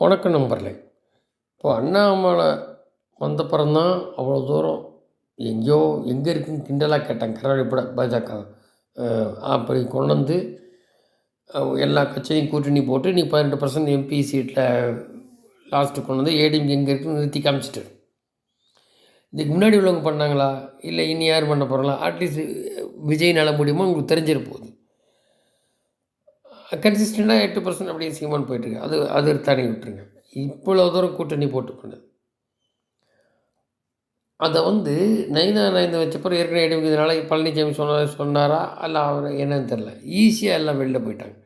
வணக்கம் நண்பர்களே. இப்போ அண்ணாமலை வந்தப்புறம் தான் அவ்வளோ தூரம் எங்கேயோ எங்கே இருக்குன்னு கிண்டலாக கேட்டாங்க. கரவழிப்பட பாஜக அப்படி கொண்டு வந்து எல்லா கட்சியும் கூட்டணி போட்டு நீ 18% எம்பி சீட்டில் லாஸ்ட்டு கொண்டு வந்து ஏடிஎம்கே எங்கே இருக்குன்னு நிறுத்தி காமிச்சிட்டாரு. இதுக்கு முன்னாடி உள்ளவங்க பண்ணாங்களா? இல்லை இனி யார் பண்ண போகிறாங்களா? அட்லீஸ்ட் விஜய்னால முடியுமோ உங்களுக்கு தெரிஞ்சிட போகுது. கன்சிஸ்டண்ட்டாக 8% அப்படியே சீமான் போயிட்டுருக்கு. அது தனி விட்டுருங்க. இவ்வளோ தூரம் கூட்டணி போட்டு பண்ணது. அதை வந்து நைனா வச்சப்பறம் ஏற்கனவே எடுக்க இதனால பழனிசாமி சொன்னாரா? அல்ல அவர் என்னன்னு தெரில. ஈஸியாக எல்லாம் வெளில போயிட்டாங்க.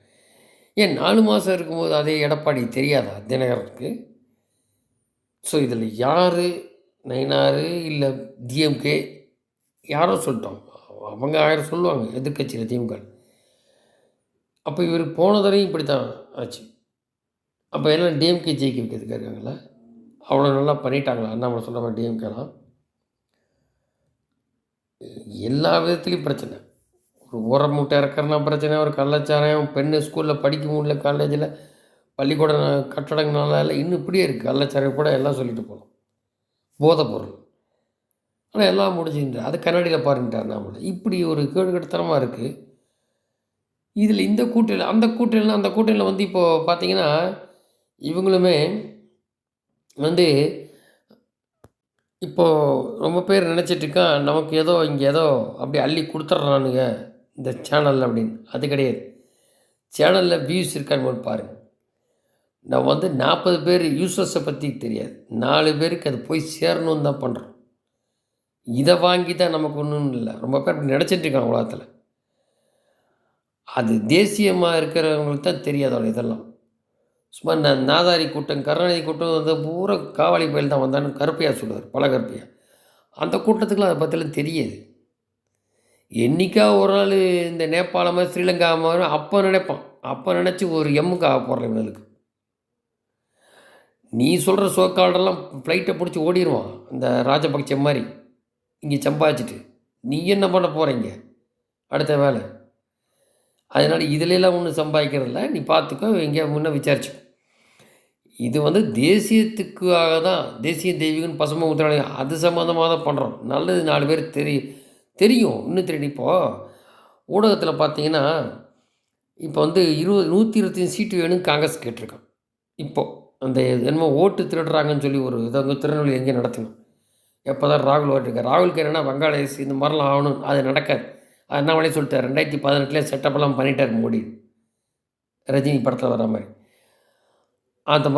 ஏன் 4 மாதம் இருக்கும்போது அதே எடப்பாடி தெரியாதா தினகரனுக்கு? ஸோ இதில் யார் நயினார் இல்லை டிஎம்கே யாரோ சொல்லிட்டோம். அவங்க 1000 சொல்லுவாங்க எதிர்கட்சியில் திமுக. அப்போ இவர் போன தடவையும் இப்படி தான் ஆச்சு. அப்போ எல்லாம் டிஎம்கே ஜெயிக்க வைக்கிறதுக்கு இருக்காங்களா? அவ்வளோ நல்லா பண்ணிட்டாங்களா அண்ணாமலை சொன்ன மாதிரி டிஎம்கேலாம்? எல்லா விதத்துலேயும் பிரச்சனை. ஒரு உர மூட்டை இறக்குறனா பிரச்சனை, ஒரு கள்ளச்சாராயம், பெண்ணு ஸ்கூலில் படிக்க முடியல, காலேஜில் பள்ளிக்கூட கட்டடங்களால இன்னும் இப்படியே இருக்குது. கள்ளச்சாராயம் கூட எல்லாம் சொல்லிட்டு போகலாம். போதைப் பொருள். ஆனால் எல்லாம் முடிஞ்சுன்ற அது கண்ணாடியில் பாருன்ட்டார் அண்ணாமலை. இப்படி ஒரு கேடுகட்டத்தனமாக இருக்குது. இதில் இந்த கூட்டணியில் அந்த கூட்டணியில் வந்து இப்போது பார்த்தீங்கன்னா இவங்களுமே வந்து இப்போது ரொம்ப பேர் நினச்சிட்ருக்கான் நமக்கு ஏதோ இங்கே ஏதோ அப்படி அள்ளி கொடுத்துட்றானுங்க இந்த சேனலில் அப்படின்னு. அது கிடையாது. சேனலில் வியூஸ் இருக்கான்னு பாருங்கள். நான் வந்து 40 பேர் யூசர்ஸை பற்றி தெரியாது, 4 பேருக்கு அது போய் சேரணுன்னு தான் பண்ணுறோம். இதை வாங்கி தான் நமக்கு ஒன்றும் இல்லை. ரொம்ப பேர் அப்படி நினச்சிட்ருக்காங்க உலகத்தில். அது தேசியமாக இருக்கிறவங்களுக்கு தான் தெரியாதோ இதெல்லாம். சும்மா நாதாரி கூட்டம், கருணாநிதி கூட்டம் வந்து பூரா காவாலி பயில் தான் வந்தான்னு கருப்பையா சொல்லுவார், பல கருப்பையா. அந்த கூட்டத்துக்குலாம் அதை பற்றிலாம் தெரியாது. என்றைக்கா ஒரு நாள் இந்த நேபாளமாக ஸ்ரீலங்காமாக அப்போ நினைப்பான். அப்போ நினச்சி ஒரு எம்முக்கு ஆக போடுறேன் இவனுக்கு. நீ சொல்கிற சோக்கால்டெல்லாம் ஃப்ளைட்டை பிடிச்சி ஓடிடுவான் இந்த ராஜபக்சே மாதிரி இங்கே சம்பாதிச்சிட்டு. நீ என்ன பண்ண போகிறீங்க அடுத்த வேலை? அதனால் இதிலெல்லாம் ஒன்றும் சம்பாதிக்கிறதில்ல. நீ பார்த்துக்கோ, எங்கேயா முன்னே விசாரிச்சுக்கோ. இது வந்து தேசியத்துக்காக தான், தேசிய தெய்வீகன் பசுமை முத்திராலயம் அது சம்மந்தமாக தான் பண்ணுறோம். நல்லது 4 பேர் தெரியும். இன்னும் தெரியும். இப்போது ஊடகத்தில் பார்த்தீங்கன்னா இப்போ வந்து 125 சீட்டு வேணும்னு காங்கிரஸ் கேட்டிருக்கான். இப்போது அந்த என்னமோ ஓட்டு திருடுறாங்கன்னு சொல்லி ஒரு இதை வந்து திருநெல்வேலி எங்கேயும் நடத்தணும். எப்போ தான் ராகுல் ஓட்டுருக்கார். ராகுலுக்கு என்னென்னா வங்காளதேசி இந்த மாதிரிலாம் ஆகணும். அது நடக்காது. அது என்ன வழி சொல்லிட்டார். 2018 செட்டப்பெல்லாம் பண்ணிட்டார் மோடி, ரஜினி படத்தில் வர மாதிரி. அந்த